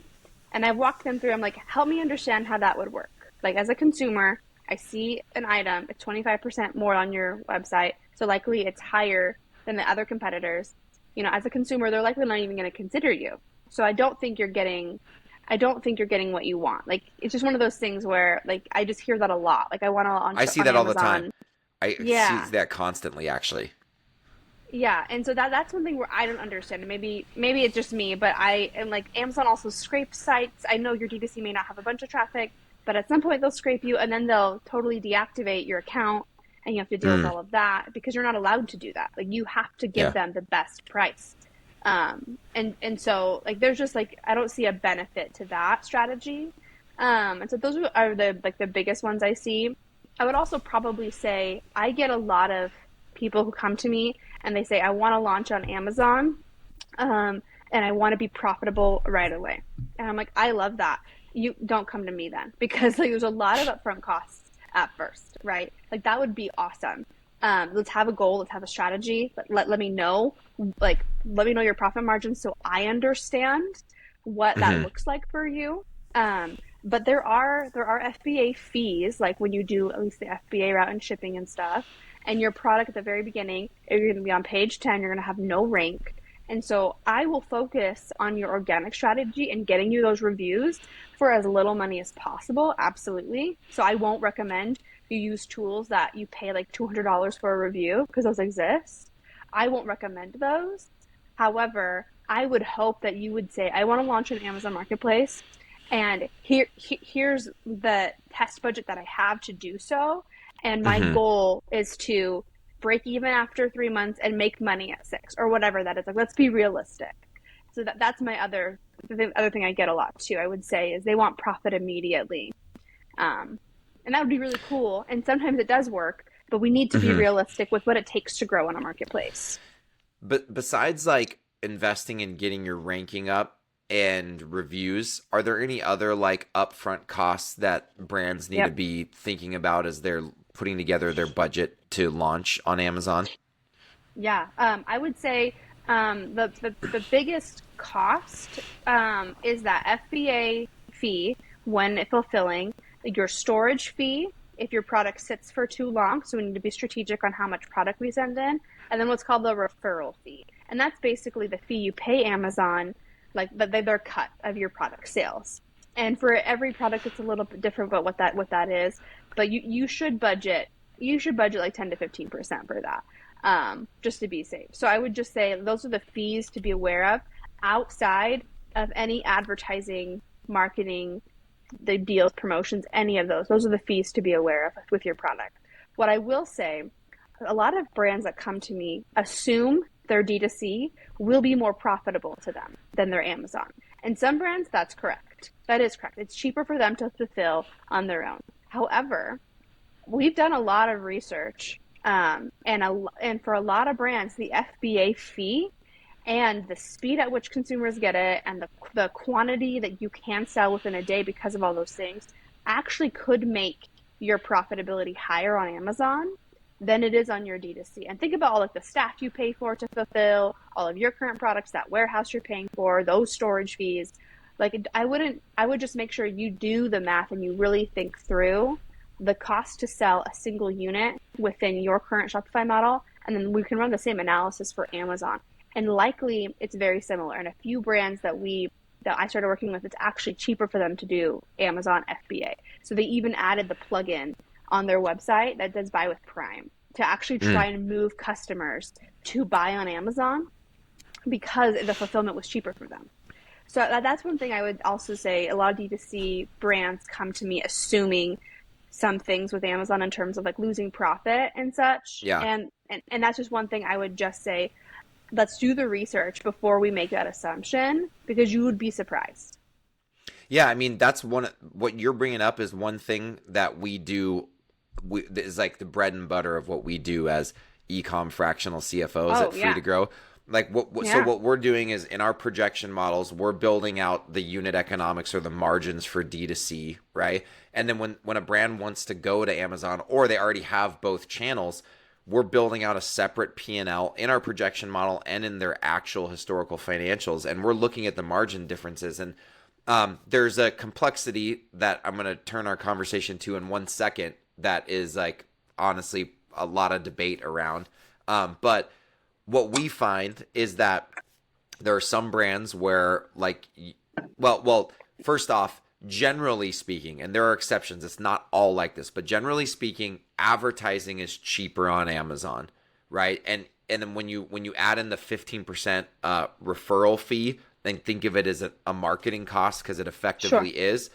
And I've walked them through, I'm like, help me understand how that would work. Like, as a consumer, I see an item, it's 25% more on your website, so likely it's higher than the other competitors. As a consumer, they're likely not even going to consider you. So I don't think you're getting what you want. Like, it's just one of those things where like I just hear that a lot. Like, I want to I launch see on that all the time. Amazon. I see Yeah. that constantly, actually. Yeah, and so that's one thing where I don't understand. And maybe it's just me, but I am like, Amazon also scrapes sites. I know your D2C may not have a bunch of traffic, but at some point they'll scrape you and then they'll totally deactivate your account, and you have to deal with Mm, all of that because you're not allowed to do that. Like, you have to give yeah. them the best price. And so like there's just like I don't see a benefit to that strategy. And so those are the biggest ones I see. I would also probably say I get a lot of people who come to me and they say, I want to launch on Amazon, and I want to be profitable right away. And I'm like, I love that. You don't come to me then, because like there's a lot of upfront costs at first, right? Like, that would be awesome. Let's have a goal. Let's have a strategy. Let me know, let me know your profit margins so I understand what that Hmm. looks like for you. But there are FBA fees, like when you do at least the FBA route and shipping and stuff. And your product at the very beginning, you're going to be on page 10. You're going to have no rank. And so I will focus on your organic strategy and getting you those reviews for as little money as possible. Absolutely. So I won't recommend you use tools that you pay like $200 for a review, because those exist. I won't recommend those. However, I would hope that you would say, I want to launch an Amazon Marketplace, and here's the test budget that I have to do so. And my Hmm. goal is to break even after 3 months and make money at six, or whatever that is. Like, let's be realistic. So that's the other thing I get a lot too, I would say, is they want profit immediately. Um, and that would be really cool. And sometimes it does work, but we need to be Hmm. realistic with what it takes to grow in a marketplace. But besides like investing in getting your ranking up, and reviews. Are there any other like upfront costs that brands need to Yep. be thinking about as they're putting together their budget to launch on Amazon? Yeah, I would say the biggest cost is that FBA fee when fulfilling, your storage fee if your product sits for too long. So we need to be strategic on how much product we send in, and then what's called the referral fee, and that's basically the fee you pay Amazon, like their cut of your product sales. And for every product, it's a little bit different, but what that is. But you should budget like 10 to 15% for that, just to be safe. So I would just say those are the fees to be aware of outside of any advertising, marketing, the deals, promotions, any of those. Those are the fees to be aware of with your product. What I will say, a lot of brands that come to me assume their D2C will be more profitable to them than their Amazon. And some brands, that's correct. That is correct. It's cheaper for them to fulfill on their own. However, we've done a lot of research, and for a lot of brands, the FBA fee and the speed at which consumers get it and the quantity that you can sell within a day because of all those things actually could make your profitability higher on Amazon than it is on your D2C. And think about all like the staff you pay for to fulfill all of your current products, that warehouse you're paying for, those storage fees. Like I would just make sure you do the math and you really think through the cost to sell a single unit within your current Shopify model, and then we can run the same analysis for Amazon. And likely it's very similar. And a few brands that I started working with, it's actually cheaper for them to do Amazon FBA. So they even added the plugin on their website that does buy with Prime to actually try and move customers to buy on Amazon because the fulfillment was cheaper for them. So that's one thing I would also say. A lot of D2C brands come to me assuming some things with Amazon in terms of like losing profit and such. Yeah. And that's just one thing I would just say, let's do the research before we make that assumption, because you would be surprised. Yeah, I mean that's what you're bringing up is one thing that we do. Is like the bread and butter of what we do as e-com fractional CFOs Oh, at Free yeah. to Grow. Like so Yeah. what we're doing is in our projection models, we're building out the unit economics or the margins for D2C, right? And then when a brand wants to go to Amazon or they already have both channels, we're building out a separate P&L in our projection model and in their actual historical financials, and we're looking at the margin differences. And there's a complexity that I'm going to turn our conversation to in 1 second that is like honestly a lot of debate around. But what we find is that there are some brands where like, first off, generally speaking, and there are exceptions, it's not all like this, but generally speaking, advertising is cheaper on Amazon, right? And then when you add in the 15% referral fee, then think of it as a marketing cost because it effectively Sure. is.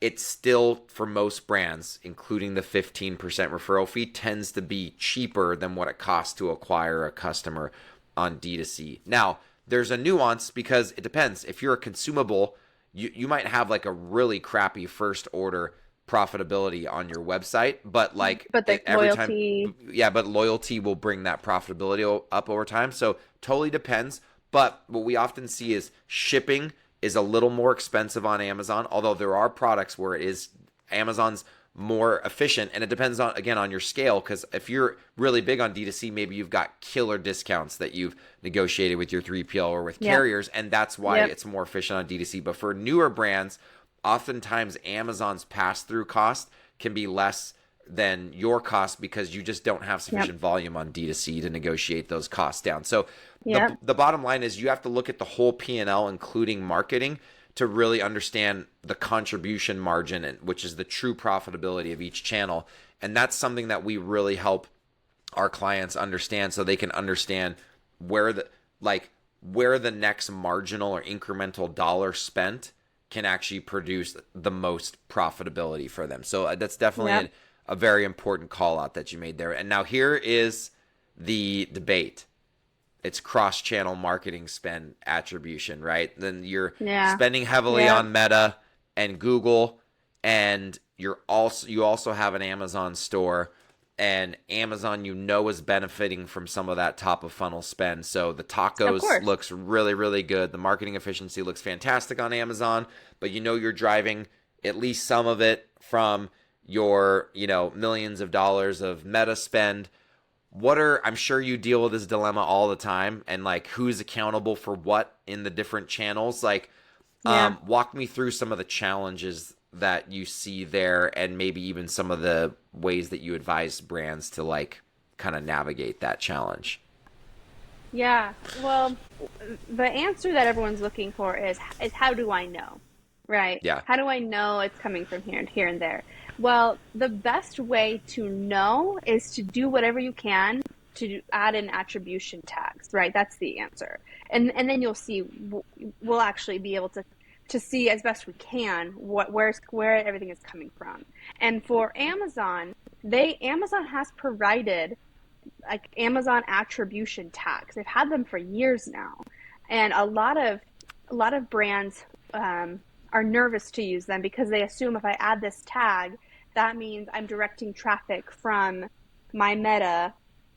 It's still, for most brands, including the 15% referral fee, tends to be cheaper than what it costs to acquire a customer on D2C. Now, there's a nuance because it depends. If you're a consumable, you might have like a really crappy first order profitability on your website, but like But the every time, loyalty, yeah, but loyalty will bring that profitability up over time. So totally depends. But what we often see is shipping is a little more expensive on Amazon, although there are products where it is Amazon's more efficient, and it depends on again on your scale, because if you're really big on D2C, maybe you've got killer discounts that you've negotiated with your 3PL or with yep, carriers, and that's why yep, it's more efficient on D2C. But for newer brands, oftentimes Amazon's pass-through cost can be less than your cost because you just don't have yep, sufficient volume on D2C to negotiate those costs down. So yep, the bottom line is you have to look at the whole P&L, including marketing, to really understand the contribution margin, which is the true profitability of each channel. And that's something that we really help our clients understand, so they can understand where the next marginal or incremental dollar spent can actually produce the most profitability for them. So that's definitely yep. a very important call out that you made there. And now here is the debate. It's cross-channel marketing spend attribution, right? Then you're Yeah. spending heavily Yep. on Meta and Google, and you also have an Amazon store. and Amazon, is benefiting from some of that top of funnel spend. So the Of tacos course. looks really, really good. The marketing efficiency looks fantastic on Amazon, but you're driving at least some of it from your, millions of dollars of meta spend. I'm sure you deal with this dilemma all the time, and like who's accountable for what in the different channels. Like, Yeah. walk me through some of the challenges that you see there, and maybe even some of the ways that you advise brands to like kind of navigate that challenge. Yeah. Well, the answer that everyone's looking for is how do I know? Right? Yeah. How do I know it's coming from here and there? Well, the best way to know is to do whatever you can to add in attribution tags, right? That's the answer. And then you'll see we'll actually be able to see as best we can where everything is coming from. And for Amazon, Amazon has provided like Amazon attribution tags. They've had them for years now, and a lot of brands are nervous to use them because they assume if I add this tag, that means I'm directing traffic from my Meta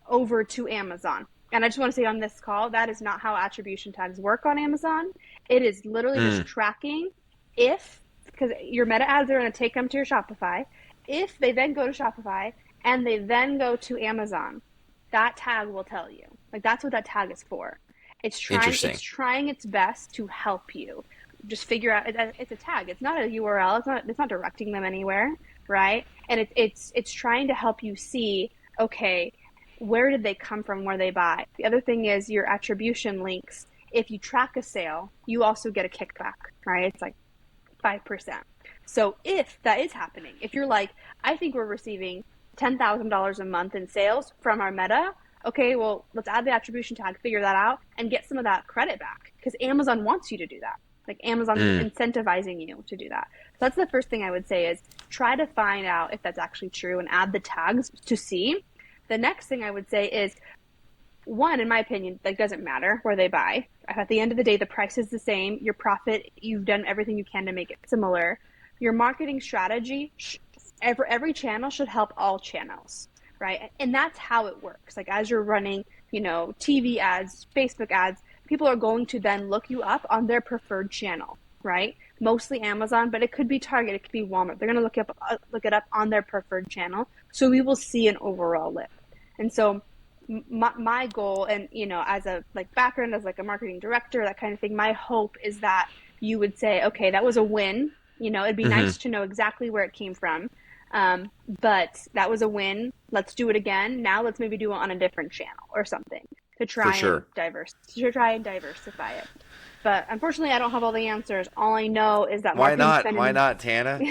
over to Amazon. And I just want to say on this call, that is not how attribution tags work on Amazon. It is literally just Mm, tracking because your Meta ads are going to take them to your Shopify. If they then go to Shopify and they then go to Amazon, that tag will tell you. Like that's what that tag is for. interesting. It's trying its best to help you. Just figure out it's a tag. It's not a URL. It's not directing them anywhere, right? And it's trying to help you see, okay, where did they come from, where they buy. The other thing is your attribution links. If you track a sale, you also get a kickback, right? It's like 5%. So if that is happening, if you're like, I think we're receiving $10,000 a month in sales from our Meta, okay, well, let's add the attribution tag, figure that out, and get some of that credit back because Amazon wants you to do that. Like Amazon's Mm, incentivizing you to do that. So that's the first thing I would say is try to find out if that's actually true and add the tags to see. The next thing I would say is one, in my opinion, that doesn't matter where they buy. At the end of the day, the price is the same. Your profit, you've done everything you can to make it similar. Your marketing strategy, every channel should help all channels, right? And that's how it works. Like as you're running, TV ads, Facebook ads, people are going to then look you up on their preferred channel, right? Mostly Amazon, but it could be Target, it could be Walmart. They're going to look it up on their preferred channel. So we will see an overall lift. And so my goal and as a like background as like a marketing director, that kind of thing, my hope is that you would say, okay, that was a win. It'd be hmm nice to know exactly where it came from, but that was a win. Let's do it again. Now let's maybe do it on a different channel or something to For try and sure. diversify it. But unfortunately, I don't have all the answers. All I know is that Why marketing not? spend Why in not, Tana?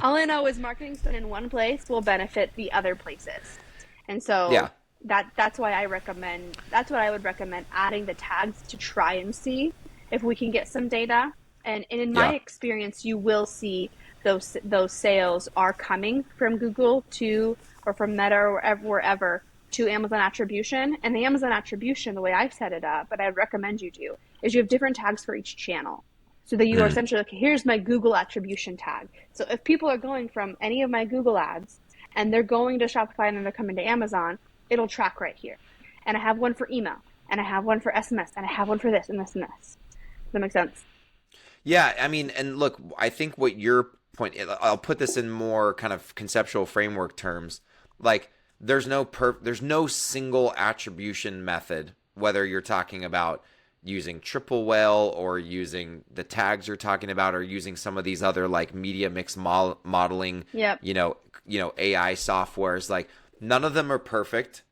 all I know is marketing spend in one place will benefit the other places. And so Yeah. that's why that's what I would recommend, adding the tags to try and see if we can get some data. And in my Yeah. experience, you will see those sales are coming from Google to or from Meta or wherever to Amazon attribution. And the Amazon attribution, the way I've set it up, but I'd recommend you do, is you have different tags for each channel. So that you are Mm, essentially like, here's my Google attribution tag. So if people are going from any of my Google ads and they're going to Shopify and then they're coming to Amazon, it'll track right here. And I have one for email, and I have one for SMS, and I have one for this and this and this. Does that make sense? yeah. I mean, and look, I think what your point, I'll put this in more kind of conceptual framework terms. Like, there's no single attribution method, whether you're talking about using triple whale or using the tags you're talking about or using some of these other like media mix modeling, Yep. AI softwares. Like, none of them are perfect.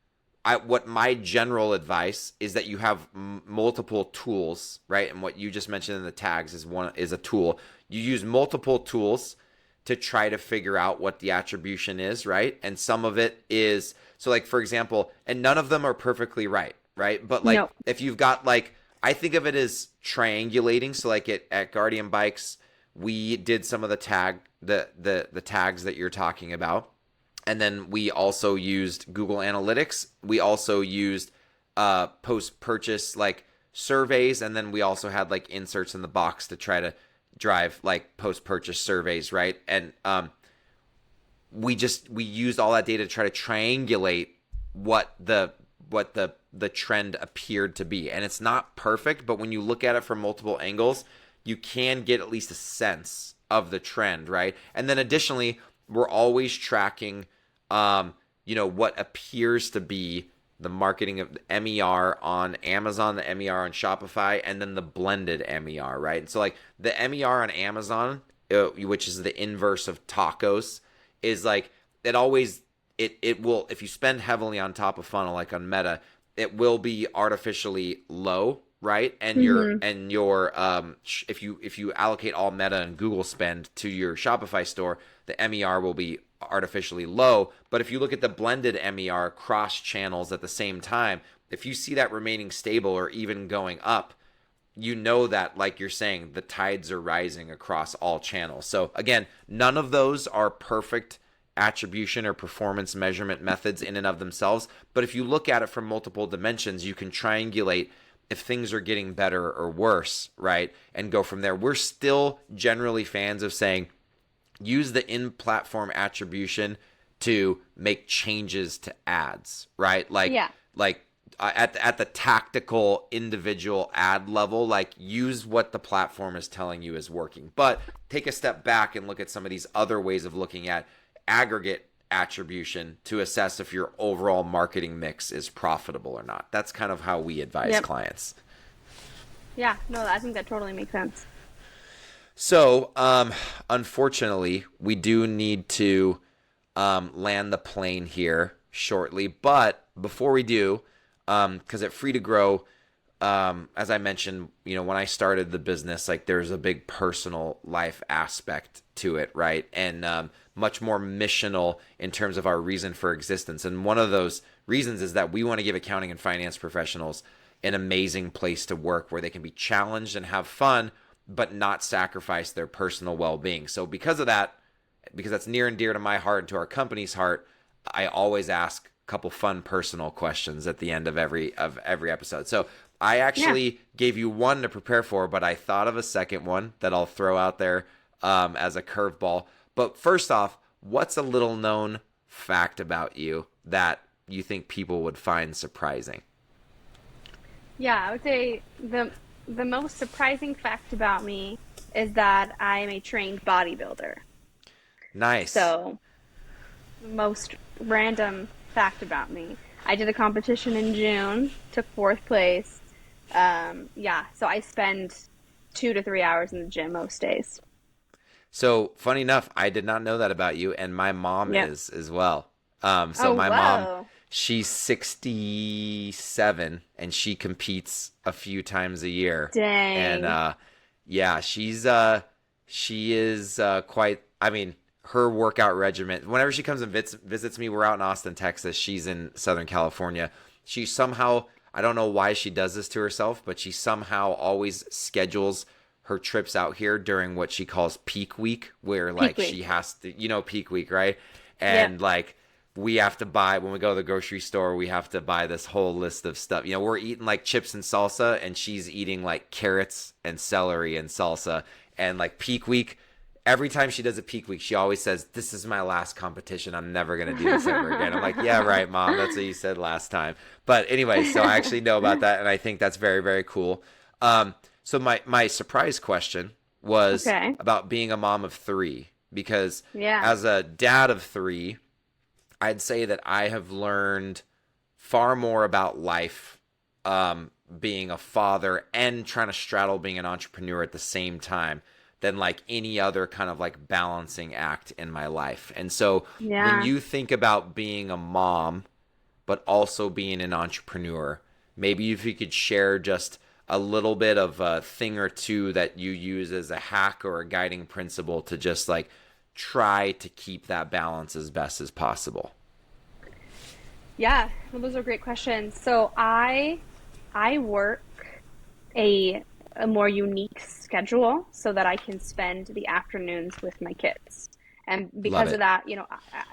What my general advice is that you have multiple tools, right? And what you just mentioned in the tags is a tool. You use multiple tools to try to figure out what the attribution is, right? And some of it is, so like for example, and none of them are perfectly right, right? But like No. if you've got like, I think of it as triangulating. So like at Guardian Bikes, we did some of the the tags that you're talking about. And then we also used Google Analytics. We also used post purchase like surveys, and then we also had like inserts in the box to try to drive like post purchase surveys, right? And we used all that data to try to triangulate what the trend appeared to be. And it's not perfect, but when you look at it from multiple angles, you can get at least a sense of the trend, right? And then additionally, we're always tracking what appears to be the marketing of the MER on Amazon, the MER on Shopify, and then the blended MER, right? And so like the MER on Amazon, which is the inverse of tacos, is like it will, if you spend heavily on top of funnel, like on Meta, it will be artificially low, right? And if you allocate all Meta and Google spend to your Shopify store, the MER will be artificially low. But if you look at the blended MER cross channels at the same time, if you see that remaining stable or even going up, you know that, like you're saying, the tides are rising across all channels. So again, none of those are perfect attribution or performance measurement methods in and of themselves. But if you look at it from multiple dimensions, you can triangulate if things are getting better or worse, right? And go from there. We're still generally fans of saying, use the in-platform attribution to make changes to ads, right? At the tactical individual ad level, like use what the platform is telling you is working. But take a step back and look at some of these other ways of looking at aggregate attribution to assess if your overall marketing mix is profitable or not. That's kind of how we advise clients. Yeah, no, I think that totally makes sense. So, unfortunately, we do need to land the plane here shortly. But before we do, because at Free to Grow, as I mentioned, when I started the business, like there's a big personal life aspect to it, right? And much more missional in terms of our reason for existence. And one of those reasons is that we want to give accounting and finance professionals an amazing place to work where they can be challenged and have fun, but not sacrifice their personal well-being. So because of that, because that's near and dear to my heart and to our company's heart, I always ask a couple fun personal questions at the end of every episode. So I actually gave you one to prepare for, but I thought of a second one that I'll throw out there as a curveball. But first off, what's a little known fact about you that you think people would find surprising? Yeah, I would say the most surprising fact about me is that I'm a trained bodybuilder. Nice. So, most random fact about me. I did a competition in June, took fourth place. So I spend 2 to 3 hours in the gym most days. So funny enough, I did not know that about you, and my mom Yep. is as well. So Oh, my mom, whoa. she's 67, and she competes a few times a year. And Dang. yeah, she is quite. I mean, her workout regimen. Whenever she comes and visits me, we're out in Austin, Texas. She's in Southern California. She somehow, I don't know why she does this to herself, but she somehow always schedules her trips out here during what she calls peak week, where Peak like week. she has to, peak week, right? Yep. And like we have to buy, when we go to the grocery store, we have to buy this whole list of stuff. We're eating like chips and salsa, and she's eating like carrots and celery and salsa. And like peak week, every time she does a peak week, she always says, "This is my last competition. I'm never going to do this ever again." I'm like, "Yeah, right, Mom. That's what you said last time." But anyway, so I actually know about that, and I think that's very, very cool. So my surprise question was Okay. about being a mom of three, because Yeah. as a dad of three, I'd say that I have learned far more about life, being a father and trying to straddle being an entrepreneur at the same time, than like any other kind of like balancing act in my life. And so when Yeah. you think about being a mom, but also being an entrepreneur, maybe if you could share just a little bit of a thing or two that you use as a hack or a guiding principle to just like try to keep that balance as best as possible. Yeah. Well, those are great questions. So I work a a more unique schedule so that I can spend the afternoons with my kids. And Love because of it. that,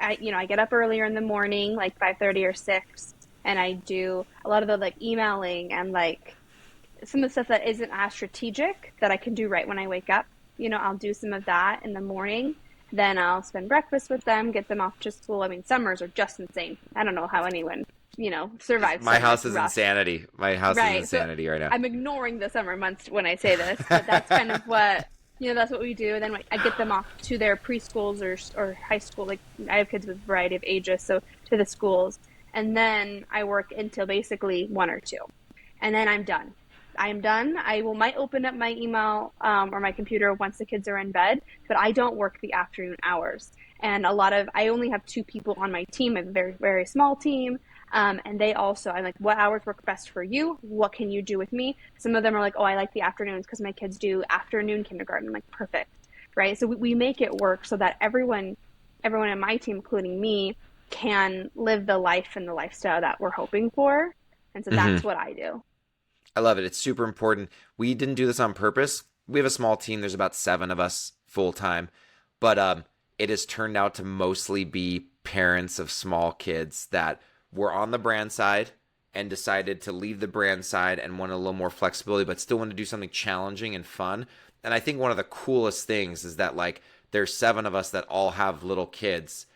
I get up earlier in the morning, like 5:30 or 6, and I do a lot of the like emailing and like some of the stuff that isn't as strategic that I can do right when I wake up. I'll do some of that in the morning, Then I'll spend breakfast with them, get them off to school. I mean, summers are just insane. I don't know how anyone, survives My summer. house It's is rough. insanity. My house is Right. So insanity right now. I'm ignoring the summer months when I say this, but that's kind of what, that's what we do. And then I get them off to their preschools or high school. Like I have kids with a variety of ages, so to the schools. And then I work until basically 1 or 2. And then I'm done. I am done. Might open up my email or my computer once the kids are in bed, but I don't work the afternoon hours. And I only have 2 people on my team, a very, very small team. And they also, I'm like, what hours work best for you? What can you do with me? Some of them are like, oh, I like the afternoons because my kids do afternoon kindergarten. I'm like, perfect. Right. So we make it work so that everyone in my team, including me, can live the life and the lifestyle that we're hoping for. And so Hmm. that's what I do. I love it. It's super important. We didn't do this on purpose. We have a small team. There's about 7 of us full time, but it has turned out to mostly be parents of small kids that were on the brand side and decided to leave the brand side and want a little more flexibility, but still want to do something challenging and fun. And I think one of the coolest things is that like there's 7 of us that all have little kids,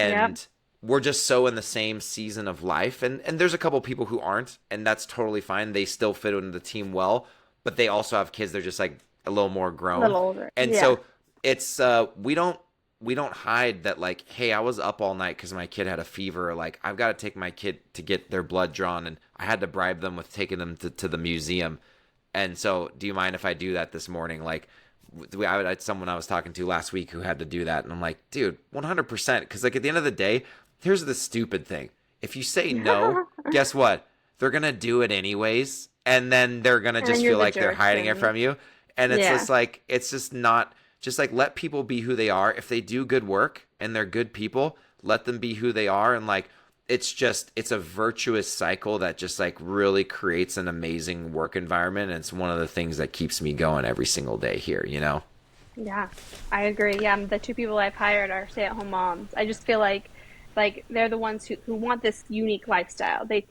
Yep. and we're just so in the same season of life, and there's a couple people who aren't, and that's totally fine. They still fit into the team well, but they also have kids. They're just like a little more A grown, little older. and Yeah. so it's we don't hide that like, hey, I was up all night because my kid had a fever, or like I've got to take my kid to get their blood drawn, and I had to bribe them with taking them to the museum. And so do you mind if I do that this morning? Like I had someone I was talking to last week who had to do that, and I'm like, dude, 100%. Because like at the end of the day, here's the stupid thing: if you say no, guess what? They're gonna do it anyways, and then they're gonna And then just you're feel the like they're jerk. hiding it And from you. And it's yeah. just like it's just not just like let people be who they are. If they do good work and they're good people, let them be who they are. And like it's a virtuous cycle that just like really creates an amazing work environment, and it's one of the things that keeps me going every single day here, you know. Yeah, I agree. Yeah, the 2 people I've hired are stay-at-home moms. I just feel like they're the ones who want this unique lifestyle. They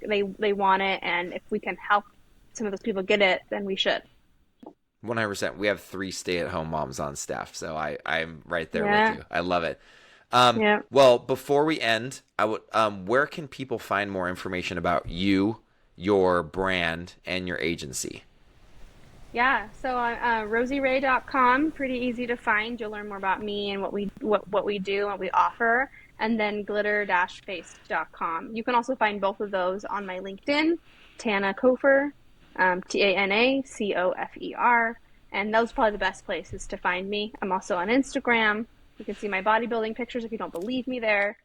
want it, and if we can help some of those people get it, then we should. 100%. We have 3 stay-at-home moms on staff, so I'm right there with Yeah, you. I love it. yeah, Well, before we end, I would where can people find more information about you, your brand, and your agency? yeah. So on RosieRai.com, pretty easy to find. You'll learn more about me and what we do and what we offer. And then glitter-face.com. You can also find both of those on my LinkedIn, Tana Cofer, Tanacofer. And those are probably the best places to find me. I'm also on Instagram. You can see my bodybuilding pictures if you don't believe me there.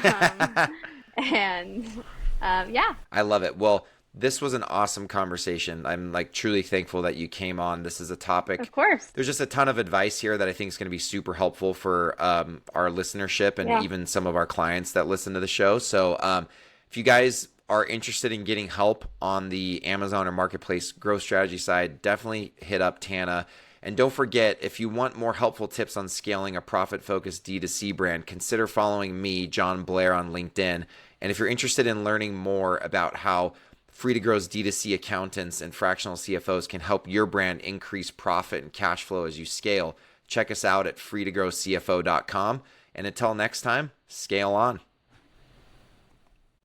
Um, and yeah, I love it. Well, this was an awesome conversation. I'm like truly thankful that you came on. This is a of topic. course. There's just a ton of advice here that I think is going to be super helpful for our listenership and Yeah. even some of our clients that listen to the show. So if you guys are interested in getting help on the Amazon or Marketplace growth strategy side, definitely hit up Tana. And don't forget, if you want more helpful tips on scaling a profit-focused D2C brand, consider following me, John Blair, on LinkedIn. And if you're interested in learning more about how Free to Grow's D2C accountants and fractional CFOs can help your brand increase profit and cash flow as you scale, check us out at freetogrowcfo.com. And until next time, scale on.